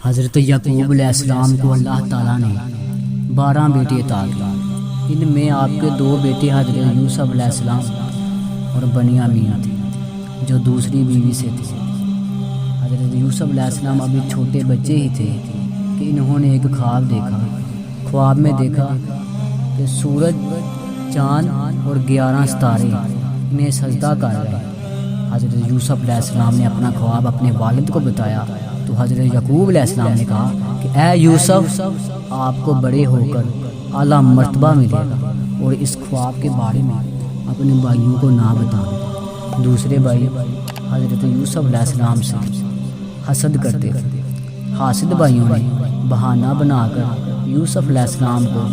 حضرت یعقوب علیہ السلام کو اللہ تعالیٰ نے 12 بیٹے عطا کیے۔ ان میں آپ کے 2 بیٹے حضرت یوسف علیہ السلام اور بنیامین تھے جو دوسری بیوی سے تھے۔ حضرت یوسف علیہ السلام ابھی چھوٹے بچے ہی تھے کہ انہوں نے ایک خواب دیکھا۔ خواب میں دیکھا کہ سورج، چاند اور 11 ستارے انہیں سجدہ کر رہے ہیں۔ حضرت یوسف علیہ السلام نے اپنا خواب اپنے والد کو بتایا تو حضرت یعقوب علیہ السلام نے کہا کہ اے یوسف، آپ کو بڑے ہو کر اعلیٰ مرتبہ ملے گا، اور اس خواب کے بارے میں اپنے بھائیوں کو نہ بتانا۔ دوسرے بھائی حضرت یوسف علیہ السلام سے حسد کرتے تھے۔ حاسد بھائیوں نے بہانہ بنا کر یوسف علیہ السلام کو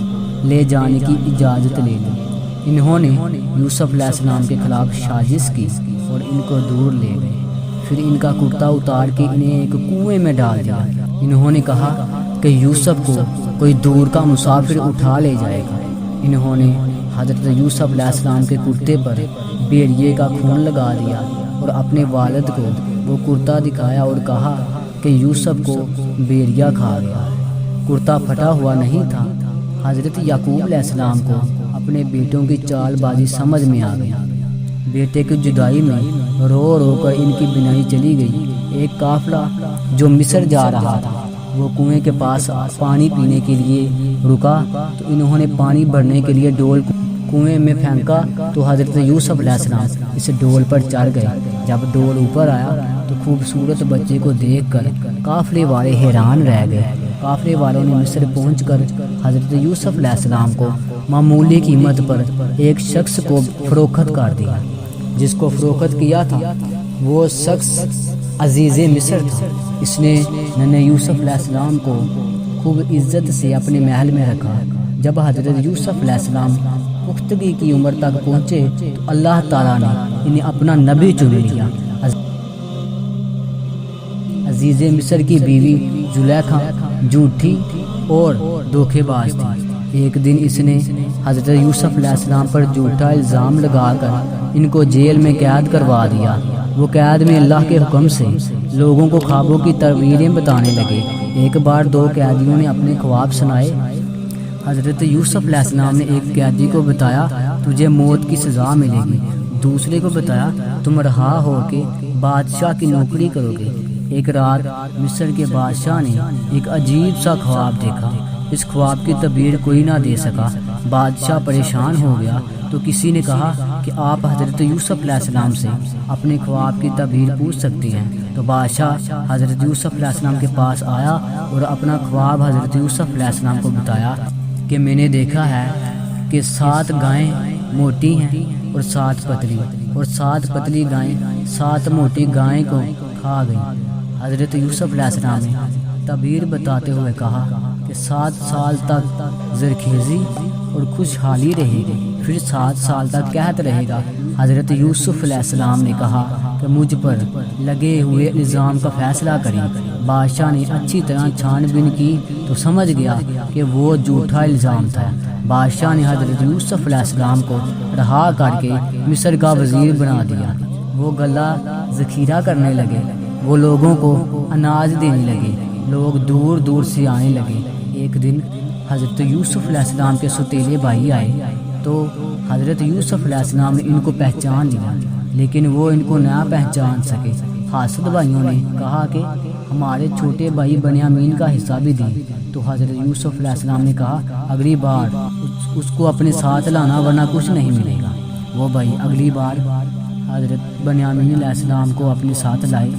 لے جانے کی اجازت لے لی۔ انہوں نے یوسف علیہ السلام کے خلاف سازش کی اور ان کو دور لے گئے۔ پھر ان کا کرتا اتار کے انہیں ایک کنویں میں ڈال دیا۔ انہوں نے کہا کہ یوسف کو کوئی دور کا مسافر اٹھا لے جائے گا۔ انہوں نے حضرت یوسف علیہ السلام کے کرتے پر بھیڑیے کا خون لگا دیا اور اپنے والد کو وہ کرتا دکھایا اور کہا کہ یوسف کو بھیڑیا کھا گیا۔ کرتا پھٹا ہوا نہیں تھا۔ حضرت یعقوب علیہ السلام کو اپنے بیٹوں کی چال بازی سمجھ میں آ گئی۔ بیٹے کی جدائی میں رو رو کر ان کی بینائی چلی گئی۔ ایک قافلہ جو مصر جا رہا تھا وہ کنویں کے پاس پانی پینے کے لیے رکا تو انہوں نے پانی بھرنے کے لیے ڈول کنویں میں پھینکا تو حضرت یوسف علیہ السلام اس ڈول پر چڑھ گئے۔ جب ڈول اوپر آیا تو خوبصورت بچے کو دیکھ کر قافلے والے حیران رہ گئے۔ قافلے والوں نے مصر پہنچ کر حضرت یوسف علیہ السلام کو معمولی قیمت پر ایک شخص کو فروخت کر دیا۔ جس کو فروخت کیا تھا وہ شخص عزیز مصر تھا۔ اس نے ننھے یوسف علیہ السلام کو خوب عزت سے اپنے محل میں رکھا۔ جب حضرت یوسف علیہ السلام پختگی کی عمر تک پہنچے تو اللہ تعالیٰ نے انہیں اپنا نبی چن لیا۔ عزیز مصر کی بیوی زلیخا جھوٹی اور دھوکے باز تھی۔ ایک دن اس نے حضرت یوسف علیہ السلام پر جھوٹا الزام لگا کر ان کو جیل میں قید کروا دیا۔ وہ قید میں اللہ کے حکم سے لوگوں کو خوابوں کی تعبیریں بتانے لگے۔ ایک بار 2 قیدیوں نے اپنے خواب سنائے۔ حضرت یوسف علیہ السلام نے ایک قیدی کو بتایا تجھے موت کی سزا ملے گی، دوسرے کو بتایا تم رہا ہو کے بادشاہ کی نوکری کرو گے۔ ایک رات مصر کے بادشاہ نے ایک عجیب سا خواب دیکھا۔ اس خواب کی تعبیر کوئی نہ دے سکا۔ بادشاہ پریشان ہو گیا تو کسی نے کہا کہ آپ حضرت یوسف علیہ السلام سے اپنے خواب کی تعبیر پوچھ سکتے ہیں۔ تو بادشاہ حضرت یوسف علیہ السلام کے پاس آیا اور اپنا خواب حضرت یوسف علیہ السلام کو بتایا کہ میں نے دیکھا ہے کہ 7 گائیں موٹی ہیں اور 7 پتلی، اور 7 پتلی گائیں 7 موٹی گائیں کو کھا گئیں۔ حضرت یوسف علیہ السلام نے تعبیر بتاتے ہوئے کہا کہ 7 سال تک زرخیزی اور خوشحالی رہے گی، پھر 7 سال تک قحط رہے گا۔ حضرت یوسف علیہ السلام نے کہا کہ مجھ پر لگے ہوئے الزام کا فیصلہ کریں۔ بادشاہ نے اچھی طرح چھان بین کی تو سمجھ گیا کہ وہ جھوٹا الزام تھا۔ بادشاہ نے حضرت یوسف علیہ السلام کو رہا کر کے مصر کا وزیر بنا دیا۔ وہ غلہ ذخیرہ کرنے لگے، وہ لوگوں کو اناج دینے لگے، لوگ دور دور سے آنے لگے۔ ایک دن حضرت یوسف علیہ السلام کے سوتیلے بھائی آئے تو حضرت یوسف علیہ السلام نے ان کو پہچان لیا، لیکن وہ ان کو نہ پہچان سکے۔ حاسد بھائیوں نے کہا کہ ہمارے چھوٹے بھائی بنیامین کا حصہ بھی دیں۔ تو حضرت یوسف علیہ السلام نے کہا اگلی بار اس کو اپنے ساتھ لانا ورنہ کچھ نہیں ملے گا۔ وہ بھائی اگلی بار حضرت بنیامین علیہ السلام کو اپنے ساتھ لائے۔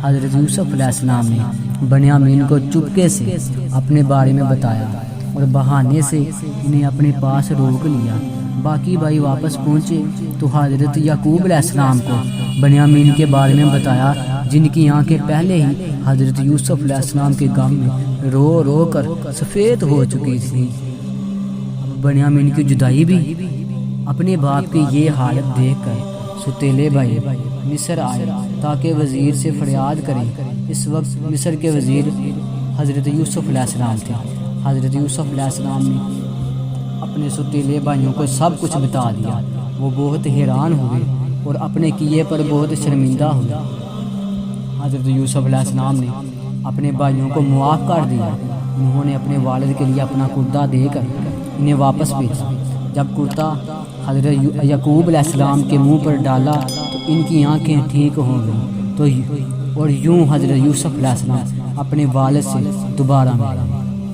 حضرت یوسف علیہ السلام نے بنیامین کو چپکے سے اپنے بارے میں بتایا اور بہانے سے انہیں اپنے پاس روک لیا۔ باقی بھائی واپس پہنچے تو حضرت یعقوب علیہ السلام کو بنیامین کے بارے میں بتایا، جن کی آنکھیں پہلے ہی حضرت یوسف علیہ السلام کے غم میں رو رو کر سفید ہو چکی تھی۔ بنیامین کی جدائی بھی۔ اپنے باپ کی یہ حالت دیکھ کر ستیلے بھائی مصر آئے تاکہ وزیر سے فریاد کریں۔ اس وقت مصر کے وزیر حضرت یوسف علیہ السلام تھے۔ حضرت یوسف علیہ السلام نے اپنے ستیلے بھائیوں کو سب کچھ بتا دیا۔ وہ بہت حیران ہوئے اور اپنے کیے پر بہت شرمندہ ہوئے۔ حضرت یوسف علیہ السلام نے اپنے بھائیوں کو معاف کر دیا۔ انہوں نے اپنے والد کے لیے اپنا کرتا دے کر انہیں واپس بھیجا۔ جب کرتا حضرت یعقوب علیہ السلام کے منہ پر ڈالا تو ان کی آنکھیں ٹھیک ہو گئیں اور یوں حضرت یوسف علیہ السلام اپنے والد سے دوبارہ ملے۔